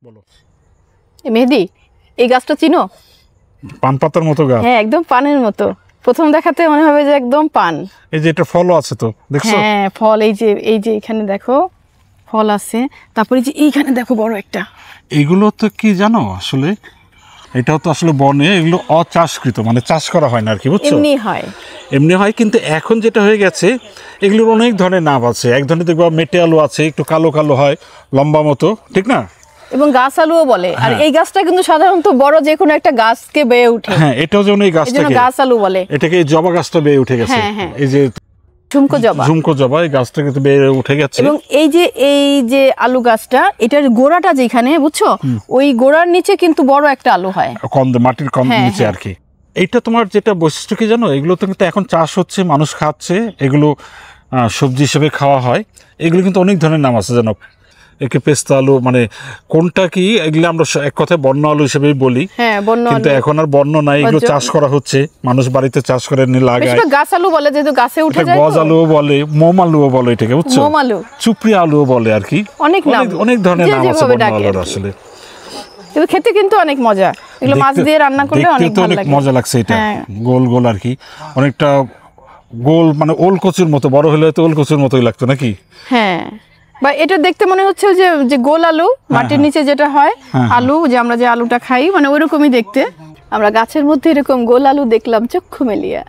বলো। মেহেদি, এই গাছটা চিনো? পান পাতার মতো গাছ। হ্যাঁ, একদম পানের মতো। প্রথম দেখাতে মনে হবে যে একদম পান। এই যে এটা ফলও আছে তো, দেখছো? হ্যাঁ, ফল এই যে এখানে দেখো ফল আছে। তারপরে যে এইখানে দেখো বড় একটা। এগুলো তো কি জানো আসলে, এটাও তো আসলে বনে, এগুলো অচাষকৃত, মানে চাষ করা হয় না আর কি, বুঝছো? এমনি হয়, কিন্তু এখন যেটা হয়ে গেছে এগুলোর অনেক ধরনের নাম আছে। এক ধরনের দেখবা মেটে আলু আছে, একটু কালো কালো হয়, লম্বা মতো, ঠিক না? এবং গাছ আলুও বলে। আর এই গাছটা কিন্তু সাধারণত বড় যে কোনো একটা গাছকে বেয়ে ওঠে। হ্যাঁ, এটাও যেমন এই গাছটাকে গাছ আলু বলে। এটাকে এই জবা গাছটা বেয়ে উঠে গেছে। এই যে ঝুমকো জবা, এই গাছটা কিন্তু বেয়ে উঠে গেছে। এবং এই যে আলু গাছটা, এটার গোড়াটা যেখানে, বুঝছো, ওই গোড়ার নিচে কিন্তু বড় একটা আলু হয়, মাটির কম নিচে আর কি। এইটা তোমার যেটা বৈশিষ্ট্য কি জানো, এগুলো তো কিন্তু এখন চাষ হচ্ছে, মানুষ খাচ্ছে, এগুলো সবজি হিসেবে খাওয়া হয়। এগুলো কিন্তু অনেক ধরনের নাম আছে জানো, একে পেস্তা আলু, মানে কোনটা কি, এগুলো আমরা এক কথায় বন্য আলু হিসেবে বলি, কিন্তু এখন আর বন্য নাই, এগুলো চাষ করা হচ্ছে, মানুষ বাড়িতে চাষ করে নিয়ে লাগায়। গাছ আলু বলে, যেহেতু গাছে উঠে যায়। গজ আলুও বলে, মোম আলুও বলে, এটাকে বুঝছো, মোম আলু, চুপড়ি আলুও বলে আর কি। অনেক ধরনের নাম আছে বন্য আলুর আসলে। কিন্তু খেতে কিন্তু অনেক মজা, এগুলো মাছ দিয়ে রান্না করলে অনেক ভালো লাগে। মজা লাগছে, এটা গোল গোল আর কি, অনেকটা গোল, মানে ওল কচুর মতো, বড় হলে তো ওল কচুর মতোই লাগতো নাকি? হ্যাঁ, বা এটা দেখতে মনে হচ্ছে যে গোল আলু, মাটির নিচে যেটা হয় আলু, যে আমরা যে আলুটা খাই, মানে ওইরকমই দেখতে। আমরা গাছের মধ্যে এরকম গোল আলু দেখলাম চক্ষু মেলিয়া।